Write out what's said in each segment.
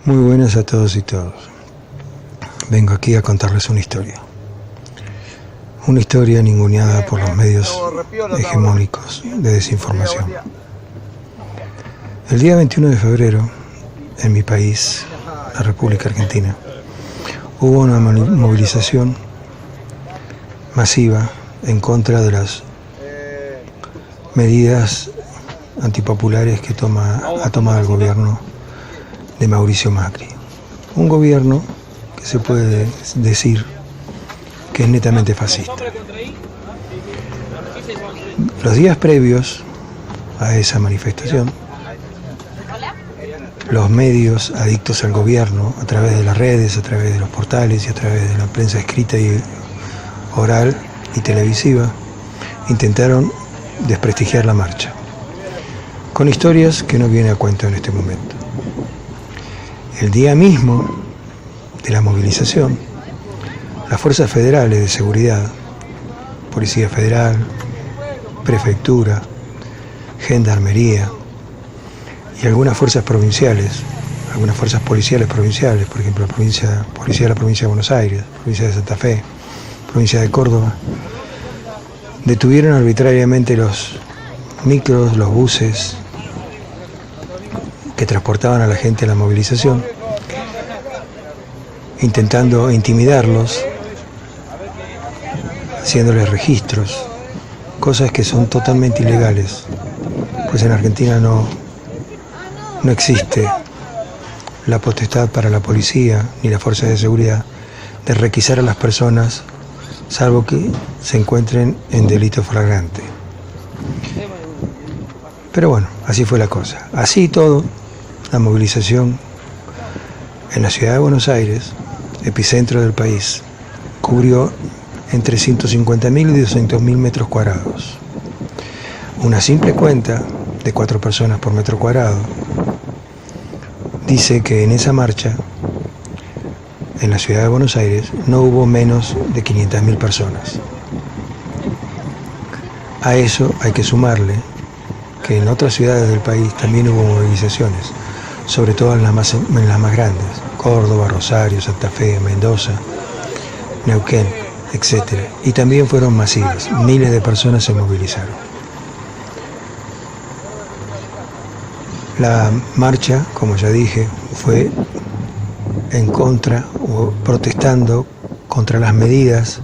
Muy buenas a todos y todas. Vengo aquí a contarles una historia. Una historia ninguneada por los medios hegemónicos de desinformación. El día 21 de febrero, en mi país, la República Argentina, hubo una movilización masiva en contra de las medidas antipopulares que ha tomado el gobierno de Mauricio Macri. Un gobierno que se puede decir que es netamente fascista. Los días previos a esa manifestación, los medios adictos al gobierno, a través de las redes, a través de los portales y a través de la prensa escrita y oral y televisiva, intentaron desprestigiar la marcha, con historias que no vienen a cuento en este momento. El día mismo de la movilización, las fuerzas federales de seguridad, Policía Federal, Prefectura, Gendarmería y algunas fuerzas provinciales, algunas fuerzas policiales provinciales, por ejemplo, la Policía de la Provincia de Buenos Aires, Provincia de Santa Fe, Provincia de Córdoba, detuvieron arbitrariamente los micros, los buses que transportaban a la gente a la movilización, intentando intimidarlos, haciéndoles registros, cosas que son totalmente ilegales, pues en Argentina no existe la potestad para la policía ni las fuerzas de seguridad de requisar a las personas, salvo que se encuentren en delito flagrante. Pero bueno, así fue la cosa. Así todo, la movilización en la ciudad de Buenos Aires, epicentro del país, cubrió entre 150.000 y 200.000 metros cuadrados. Una simple cuenta de 4 personas por metro cuadrado dice que en esa marcha, en la ciudad de Buenos Aires, no hubo menos de 500.000 personas. A eso hay que sumarle que en otras ciudades del país también hubo movilizaciones, sobre todo en las más grandes, Córdoba, Rosario, Santa Fe, Mendoza, Neuquén, etc. Y también fueron masivas, miles de personas se movilizaron. La marcha, como ya dije, fue en contra o protestando contra las medidas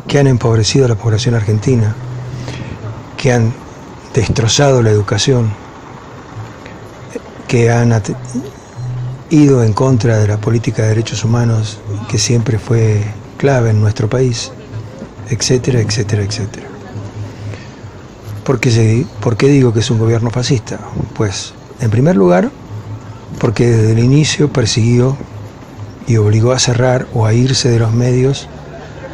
que han empobrecido a la población argentina, que han destrozado la educación, que han ido en contra de la política de derechos humanos que siempre fue clave en nuestro país, etcétera, etcétera, etcétera. ¿Por qué digo que es un gobierno fascista? Pues, en primer lugar, porque desde el inicio persiguió y obligó a cerrar o a irse de los medios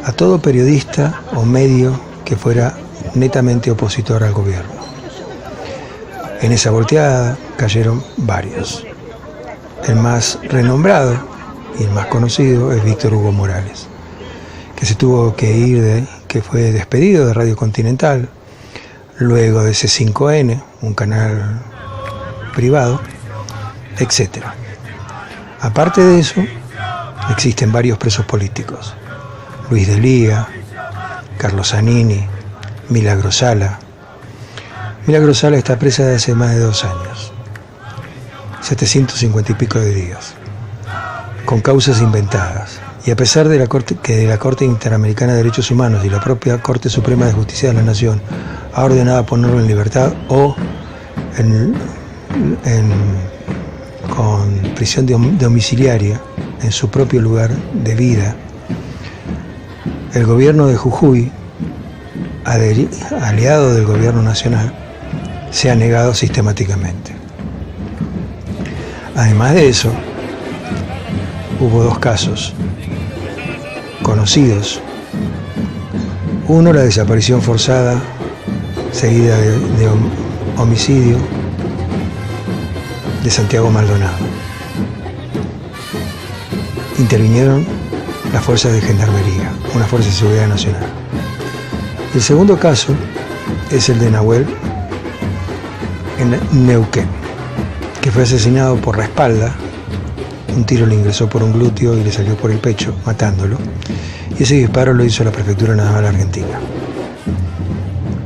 a todo periodista o medio que fuera netamente opositor al gobierno. En esa volteada cayeron varios. El más renombrado y el más conocido es Víctor Hugo Morales, que se tuvo que ir, que fue despedido de Radio Continental, luego de C5N, un canal privado, etc. Aparte de eso, existen varios presos políticos: Luis Delía, Carlos Zanini, Milagro Sala. Milagro Sala está presa desde hace más de 2 años, 750 y pico de días, con causas inventadas. Y a pesar de que la Corte Interamericana de Derechos Humanos y la propia Corte Suprema de Justicia de la Nación ha ordenado ponerlo en libertad o con prisión domiciliaria en su propio lugar de vida, el gobierno de Jujuy, aliado del gobierno nacional, se ha negado sistemáticamente. Además de eso, hubo 2 casos conocidos. Uno, la desaparición forzada seguida de homicidio de Santiago Maldonado. Intervinieron las fuerzas de Gendarmería, una fuerza de seguridad nacional. El segundo caso es el de Nahuel en Neuquén, que fue asesinado por la espalda Un tiro le ingresó por un glúteo y le salió por el pecho, matándolo. Y ese disparo lo hizo la Prefectura Naval Argentina.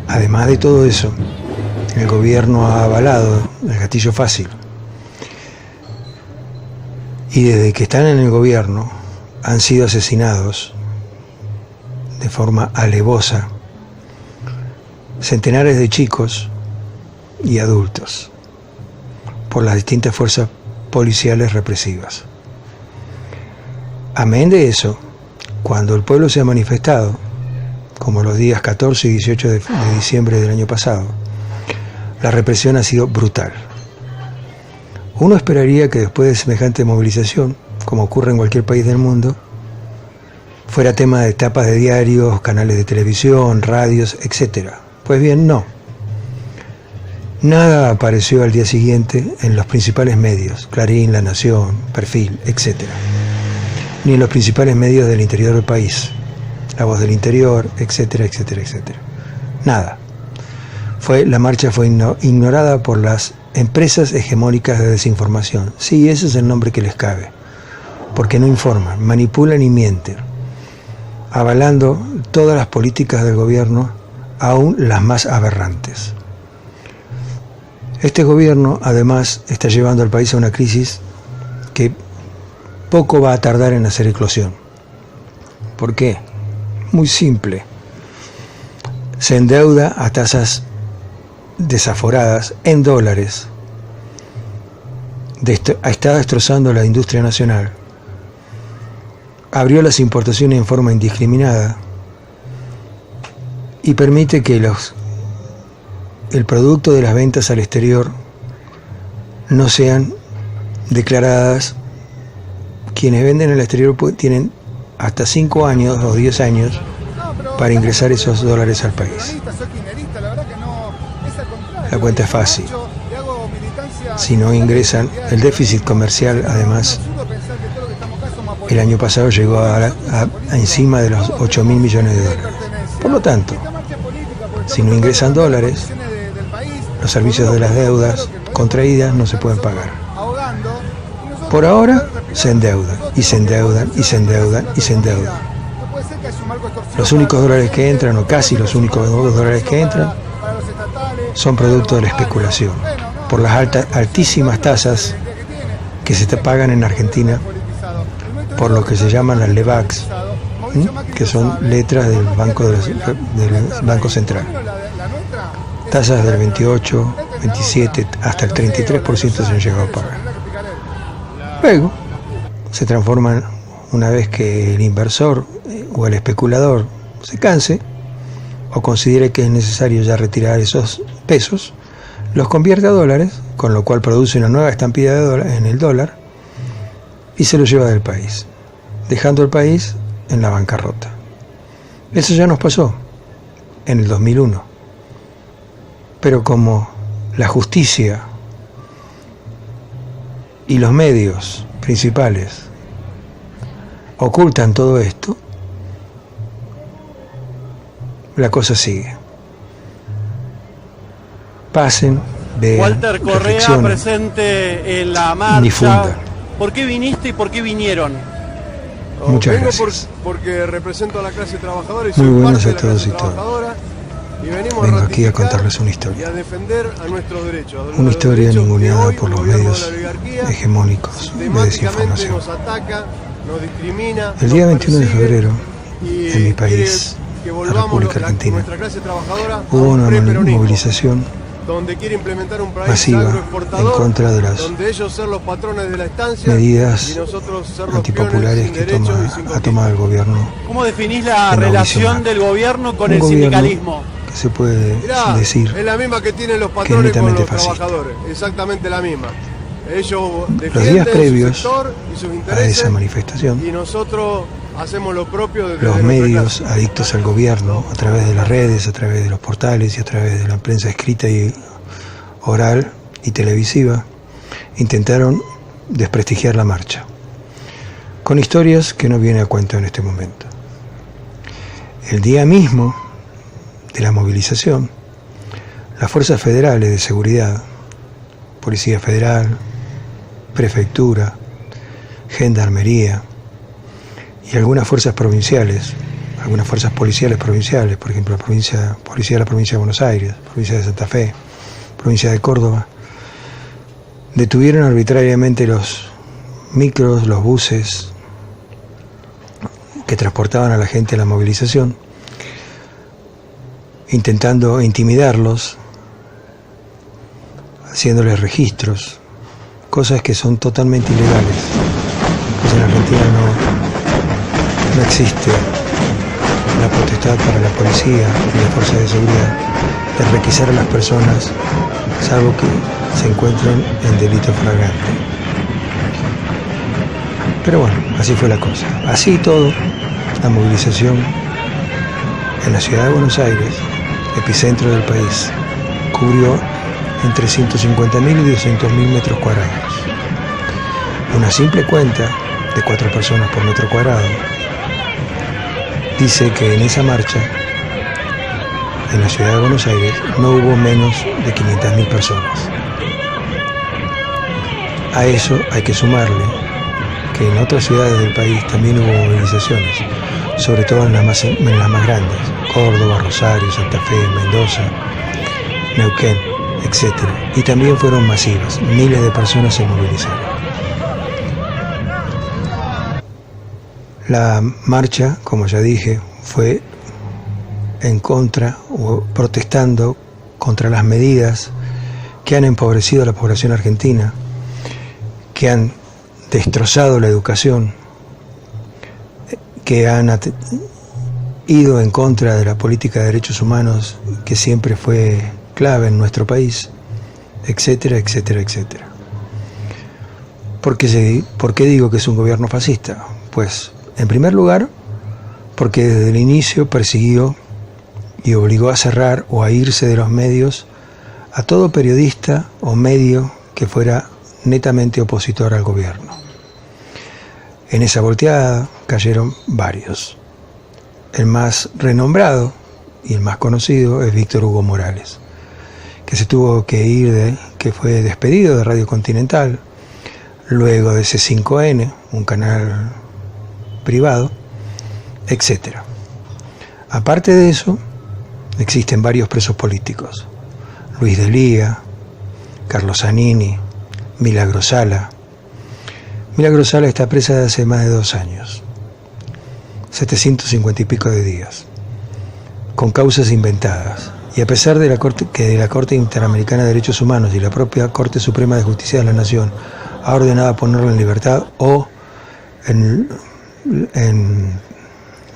Además de todo eso, el gobierno ha avalado el gatillo fácil. Y desde que están en el gobierno han sido asesinados de forma alevosa centenares de chicos y adultos por las distintas fuerzas policiales represivas. Amén de eso, cuando el pueblo se ha manifestado, como los días 14 y 18 de diciembre del año pasado, la represión ha sido brutal. Uno esperaría que después de semejante movilización, como ocurre en cualquier país del mundo, fuera tema de tapas de diarios, canales de televisión, radios, etc. Pues bien, no. Nada apareció al día siguiente en los principales medios, Clarín, La Nación, Perfil, etc. Ni en los principales medios del interior del país, La Voz del Interior, etcétera, etcétera, etcétera. Nada. La marcha fue ignorada por las empresas hegemónicas de desinformación. Sí, ese es el nombre que les cabe. Porque no informan, manipulan y mienten, avalando todas las políticas del gobierno, aún las más aberrantes. Este gobierno, además, está llevando al país a una crisis que poco va a tardar en hacer eclosión. ¿Por qué? Muy simple. Se endeuda a tasas desaforadas en dólares. Está destrozando la industria nacional. Abrió las importaciones en forma indiscriminada y permite que el producto de las ventas al exterior no sean declaradas. Quienes venden al exterior tienen hasta 5 años o 10 años para ingresar esos dólares al país. La cuenta es fácil. Si no ingresan, el déficit comercial, además, el año pasado llegó a encima de los 8.000 millones de dólares. Por lo tanto, si no ingresan dólares, los servicios de las deudas contraídas no se pueden pagar. Por ahora se endeudan, y se endeudan, y se endeudan, y se endeudan. Los únicos dólares que entran, o casi los únicos dólares que entran, son producto de la especulación, por las altísimas tasas que se te pagan en Argentina por lo que se llaman las LEVACs, que son letras del Banco Central. Tasas del 28, 27, hasta el 33% se han llegado a pagar. Luego se transforman, una vez que el inversor o el especulador se canse o considere que es necesario ya retirar esos pesos, los convierte a dólares, con lo cual produce una nueva estampida de dólar en el dólar y se lo lleva del país, dejando el país en la bancarrota. Eso ya nos pasó en el 2001. Pero como la justicia y los medios principales ocultan todo esto, la cosa sigue. Pasen, vean, Walter Correa presente en la marcha. Difundan. ¿Por qué viniste y por qué vinieron? Muchas gracias. Porque represento a la clase trabajadora y Muy soy buenas parte a de la todos clase y todas. trabajadora. Y venimos Vengo a aquí a ratificar contarles una y historia. a defender a nuestros derechos. Una historia ninguneada por los gobierno medios de la oligarquía hegemónicos de sistemáticamente desinformación. nos ataca, nos discrimina. El día nos 21 de persigue febrero, y en mi país, que la volvamos República Argentina, nuestra clase trabajadora hubo a un una preperonismo, movilización donde quiere implementar un país masiva agroexportador, en contra de las donde ellos ser los patrones de la estancia medidas y nosotros ser los antipopulares peones que sin derechos y sin ha tomado el gobierno. ¿Cómo definís la De Mauricio relación Macri. del gobierno con Un el gobierno sindicalismo? que se puede Mirá, decir es la misma que tienen los que es patrones con netamente los fascista. trabajadores, exactamente la misma. Ellos Los defienden días su previos sector y sus a intereses esa manifestación, y nosotros hacemos lo propio desde los nuestra medios clase. adictos al gobierno, a través de las redes, a través de los portales y a través de la prensa escrita y oral y televisiva, intentaron desprestigiar la marcha, con historias que no vienen a cuento en este momento. El día mismo de la movilización, las fuerzas federales de seguridad, Policía Federal, Prefectura, gendarmería y algunas fuerzas provinciales, algunas fuerzas policiales provinciales, por ejemplo, la policía de la provincia de Buenos Aires, provincia de Santa Fe, provincia de Córdoba, detuvieron arbitrariamente los micros, los buses que transportaban a la gente a la movilización, intentando intimidarlos, haciéndoles registros, cosas que son totalmente ilegales. Pues en Argentina no existe la potestad para la policía y las fuerzas de seguridad de requisar a las personas, salvo que se encuentren en delito flagrante. Pero bueno, así fue la cosa. Así todo, la movilización en la ciudad de Buenos Aires, epicentro del país, cubrió entre 150.000 y 200.000 metros cuadrados. Una simple cuenta de 4 personas por metro cuadrado dice que en esa marcha, en la ciudad de Buenos Aires, no hubo menos de 500.000 personas. A eso hay que sumarle que en otras ciudades del país también hubo movilizaciones, sobre todo en las más grandes, Córdoba, Rosario, Santa Fe, Mendoza, Neuquén, etc. Y también fueron masivas, miles de personas se movilizaron. La marcha, como ya dije, fue en contra o protestando contra las medidas que han empobrecido a la población argentina, que han destrozado la educación, que han ido en contra de la política de derechos humanos que siempre fue clave en nuestro país, etcétera, etcétera, etcétera. ¿Por qué digo que es un gobierno fascista? Pues, en primer lugar, porque desde el inicio persiguió y obligó a cerrar o a irse de los medios a todo periodista o medio que fuera netamente opositor al gobierno. En esa volteada cayeron varios. El más renombrado y el más conocido es Víctor Hugo Morales, que se tuvo que ir, que fue despedido de Radio Continental, luego de C5N, un canal privado, etc. Aparte de eso, existen varios presos políticos: Luis Delía, Carlos Zanini, Milagro Sala. Milagro Sala está presa desde hace más de 2 años, 750 y pico de días, con causas inventadas. Y a pesar de que la Corte Interamericana de Derechos Humanos y la propia Corte Suprema de Justicia de la Nación ha ordenado ponerlo en libertad o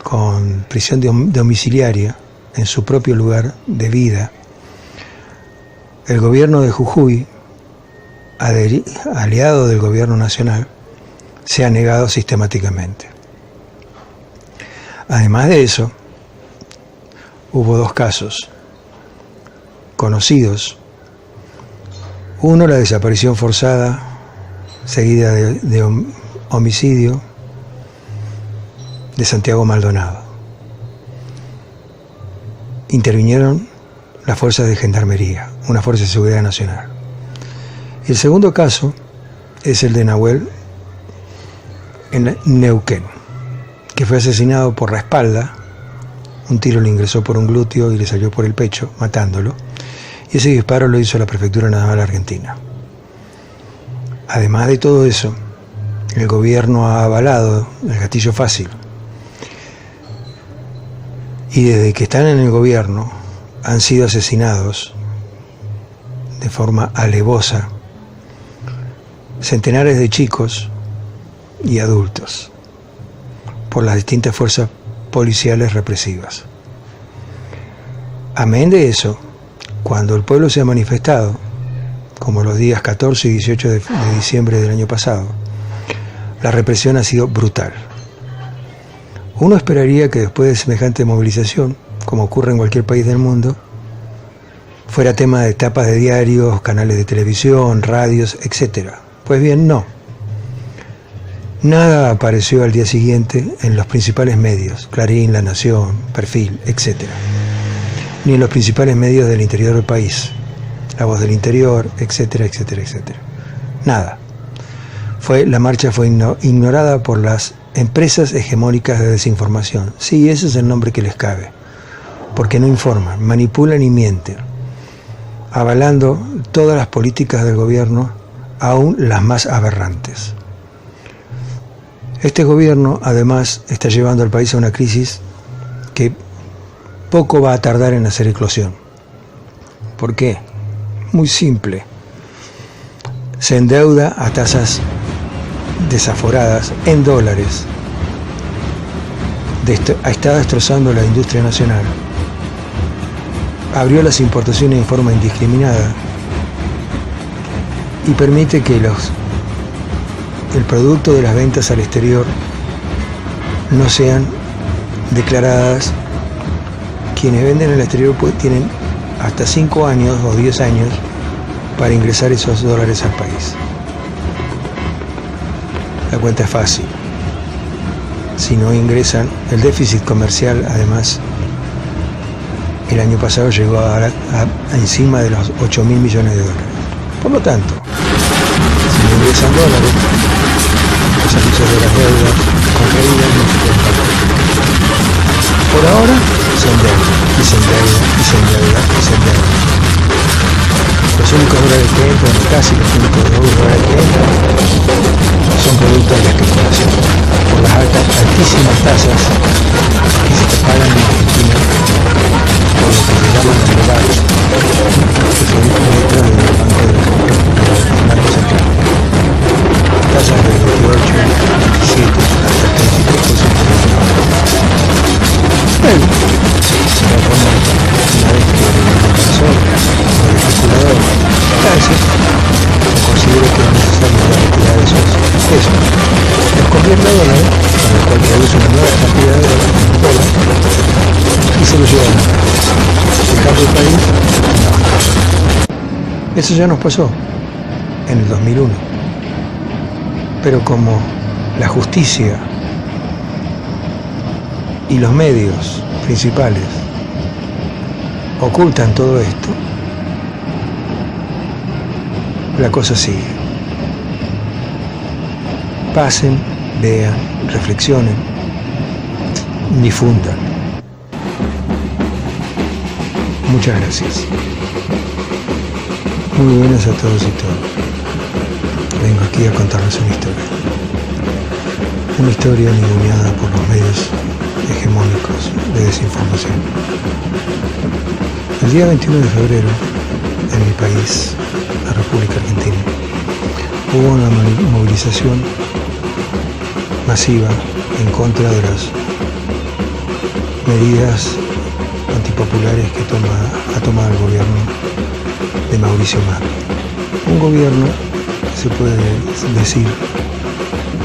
con prisión domiciliaria en su propio lugar de vida, el gobierno de Jujuy, aliado del gobierno nacional, se ha negado sistemáticamente. Además de eso, hubo 2 casos conocidos. Uno, la desaparición forzada seguida de homicidio de Santiago Maldonado. Intervinieron las fuerzas de gendarmería, una fuerza de seguridad nacional. Y el segundo caso es el de Nahuel en Neuquén, que fue asesinado por la espalda. Un tiro le ingresó por un glúteo y le salió por el pecho, matándolo. Y ese disparo lo hizo la Prefectura Naval Argentina. Además de todo eso, el gobierno ha avalado el gatillo fácil. Y desde que están en el gobierno han sido asesinados de forma alevosa centenares de chicos y adultos por las distintas fuerzas policiales represivas. Amén de eso, cuando el pueblo se ha manifestado, como los días 14 y 18 de diciembre del año pasado, la represión ha sido brutal. Uno esperaría que después de semejante movilización, como ocurre en cualquier país del mundo, fuera tema de tapas de diarios, canales de televisión, radios, etc. Pues bien, no. Nada apareció al día siguiente en los principales medios, Clarín, La Nación, Perfil, etc. Ni en los principales medios del interior del país, La Voz del Interior, etcétera, etcétera, etcétera. Nada. la marcha fue ignorada por las empresas hegemónicas de desinformación. Sí, ese es el nombre que les cabe, porque no informan, manipulan y mienten, avalando todas las políticas del gobierno, aún las más aberrantes. Este gobierno, además, está llevando al país a una crisis que poco va a tardar en hacer eclosión. ¿Por qué? Muy simple. Se endeuda a tasas desaforadas en dólares. Está destrozando la industria nacional. Abrió las importaciones en forma indiscriminada y permite que el producto de las ventas al exterior no sean declaradas. Quienes venden al exterior tienen hasta 5 años o 10 años para ingresar esos dólares al país. La cuenta es fácil. Si no ingresan, el déficit comercial, además, el año pasado llegó a encima de los 8.000 millones de dólares. Por lo tanto, si no ingresan dólares, los servicios de las deudas contraídas no se pueden pagar. Por ahora se endeuda, y se endeuda, y se endeuda, y se endeuda. Los únicos dólares que entran, o casi los únicos dólares que entran, son producto de la especulación, por las altísimas tasas que se pagan en Argentina, por lo que se llaman los legales, que son letras del Banco Central. Tasas de 28, 27, hasta 33%. Bueno, se la ponen una vez que el inversor o el especulador canse o considere que es necesario retirar esos pesos. Los convierte a dólares, con lo cual produce una nueva cantidad de dólares y se lo llevan. ¿El cambio del país? No. Eso ya nos pasó en el 2001. Pero como la justicia y los medios principales ocultan todo esto, la cosa sigue. Pasen, vean, reflexionen, difundan. Muchas gracias. Muy buenas a todos y todas. Vengo aquí a contarles una historia. Una historia ninguneada por los medios hegemónicos de desinformación. El día 21 de febrero, en mi país, la República Argentina, hubo una movilización masiva en contra de las medidas antipopulares que ha tomado el gobierno de Mauricio Macri. Un gobierno que se puede decir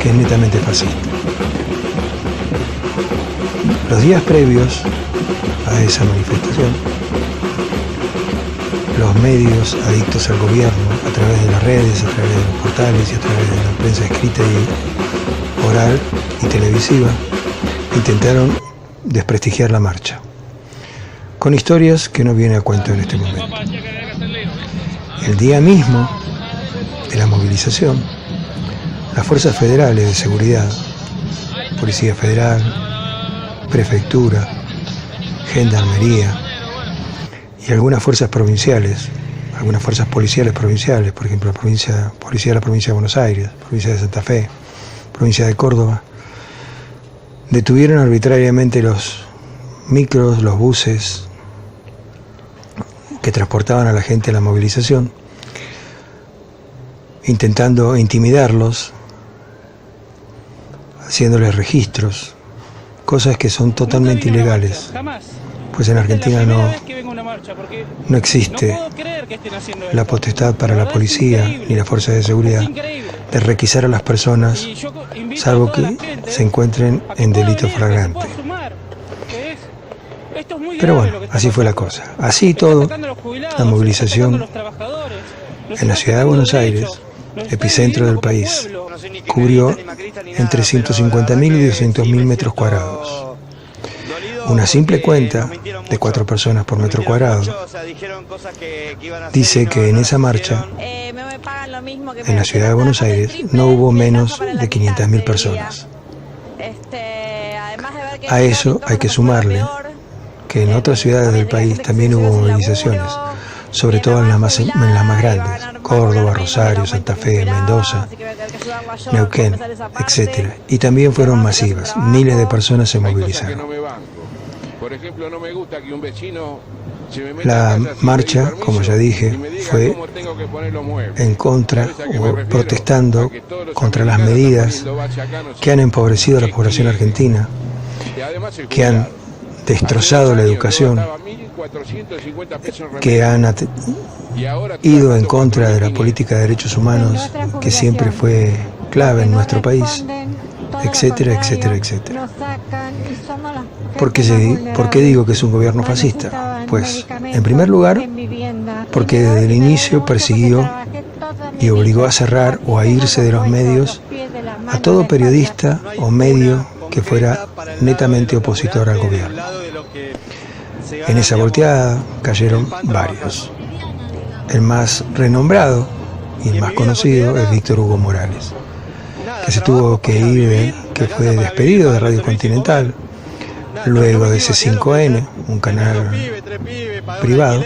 que es netamente fascista. Los días previos a esa manifestación, los medios adictos al gobierno, a través de las redes, a través de los portales y a través de la prensa escrita y oral y televisiva, intentaron desprestigiar la marcha, con historias que no vienen a cuento en este momento. El día mismo de la movilización, las fuerzas federales de seguridad, Policía Federal, Prefectura, Gendarmería y algunas fuerzas provinciales, algunas fuerzas policiales provinciales, por ejemplo la Policía de la Provincia de Buenos Aires, Provincia de Santa Fe, Provincia de Córdoba, detuvieron arbitrariamente los micros, los buses que transportaban a la gente a la movilización, intentando intimidarlos, haciéndoles registros, cosas que son totalmente ilegales, pues en Argentina no existe la potestad para la policía ni las fuerzas de seguridad de requisar a las personas, salvo que se encuentren en delito flagrante. Pero bueno, así fue la cosa. Así y todo, la movilización en la ciudad de Buenos Aires, epicentro del país, cubrió entre 150.000 y 200.000 metros cuadrados. Una simple cuenta de 4 personas por metro cuadrado dice que en esa marcha en la ciudad de Buenos Aires no hubo menos de 500.000 personas. A eso hay que sumarle que en otras ciudades del país también hubo movilizaciones, sobre todo en las más grandes, Córdoba, Rosario, Santa Fe, Mendoza, Neuquén, etc. Y también fueron masivas, miles de personas se movilizaron. La marcha, como ya dije, fue en contra o protestando contra las medidas que han empobrecido a la población argentina, que han destrozado la educación, que han ido en contra de la política de derechos humanos que siempre fue clave en nuestro país, etcétera, etcétera, etcétera. ¿Por qué digo que es un gobierno fascista? Pues, en primer lugar, porque desde el inicio persiguió y obligó a cerrar o a irse de los medios a todo periodista o medio que fuera netamente opositor al gobierno. En esa volteada cayeron varios. El más renombrado y el más conocido es Víctor Hugo Morales, que se tuvo que ir, que fue despedido de Radio Continental, luego de C5N, un canal privado,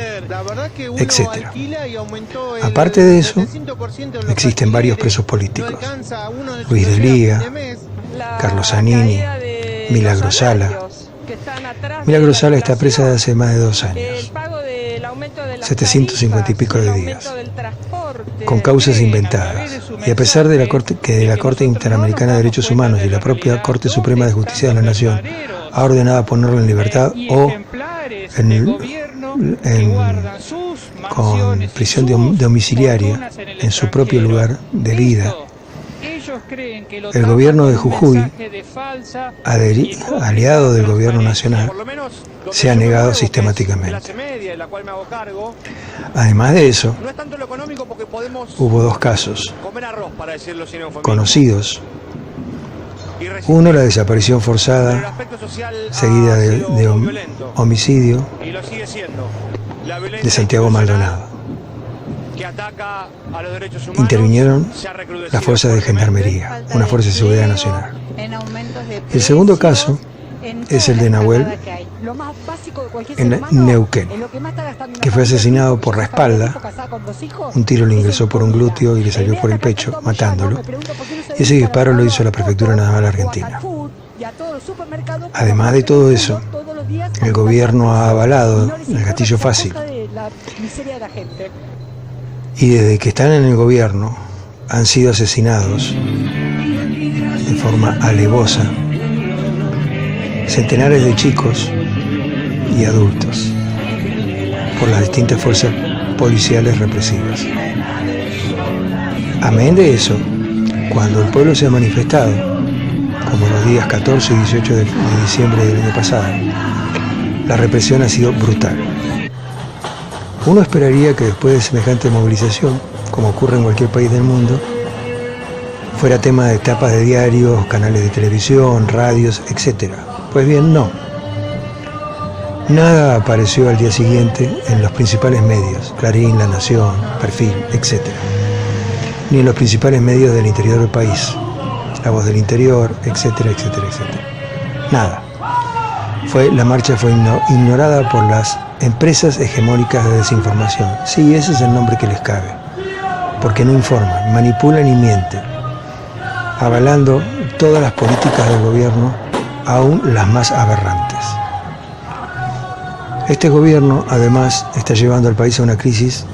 etc. Aparte de eso, existen varios presos políticos: Luis de Liga, Carlos Zanini, Milagro Sala. Milagro Sala está presa desde hace más de 2 años, 750 y pico de días, con causas inventadas. Y a pesar de que la Corte Interamericana de Derechos Humanos y la propia Corte Suprema de Justicia de la Nación ha ordenado ponerlo en libertad o con prisión domiciliaria en su propio lugar de vida, el gobierno de Jujuy, aliado del gobierno nacional, se ha negado sistemáticamente. Además de eso, hubo 2 casos conocidos. Uno, la desaparición forzada, seguida de homicidio, de Santiago Maldonado. Intervinieron las fuerzas de Gendarmería, una fuerza de seguridad nacional. El segundo caso es el de Nahuel en Neuquén, que fue asesinado por la espalda. Un tiro le ingresó por un glúteo y le salió por el pecho, matándolo. Y ese disparo lo hizo la Prefectura Naval Argentina. Además de todo eso, el gobierno ha avalado el gatillo fácil. Y desde que están en el gobierno han sido asesinados de forma alevosa centenares de chicos y adultos por las distintas fuerzas policiales represivas. Amén de eso, cuando el pueblo se ha manifestado, como los días 14 y 18 de diciembre del año pasado, la represión ha sido brutal. Uno esperaría que después de semejante movilización, como ocurre en cualquier país del mundo, fuera tema de tapas de diarios, canales de televisión, radios, etc. Pues bien, no. Nada apareció al día siguiente en los principales medios, Clarín, La Nación, Perfil, etc. Ni en los principales medios del interior del país, La Voz del Interior, etcétera, etcétera, etcétera. Nada. La marcha fue ignorada por las empresas hegemónicas de desinformación. Sí, ese es el nombre que les cabe. Porque no informan, manipulan y mienten, avalando todas las políticas del gobierno, aún las más aberrantes. Este gobierno, además, está llevando al país a una crisis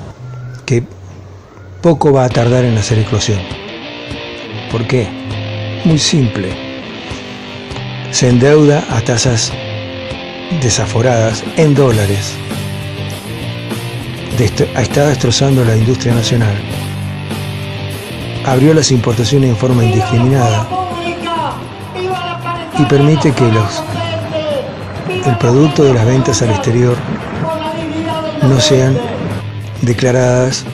que poco va a tardar en hacer eclosión. ¿Por qué? Muy simple. Se endeuda a tasas desaforadas en dólares. Está destrozando la industria nacional. Abrió las importaciones en forma indiscriminada y permite que el producto de las ventas al exterior no sean declaradas.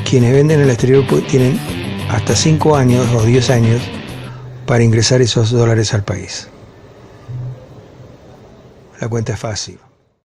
Quienes venden al exterior tienen hasta 5 años o 10 años para ingresar esos dólares al país. La cuenta es fácil.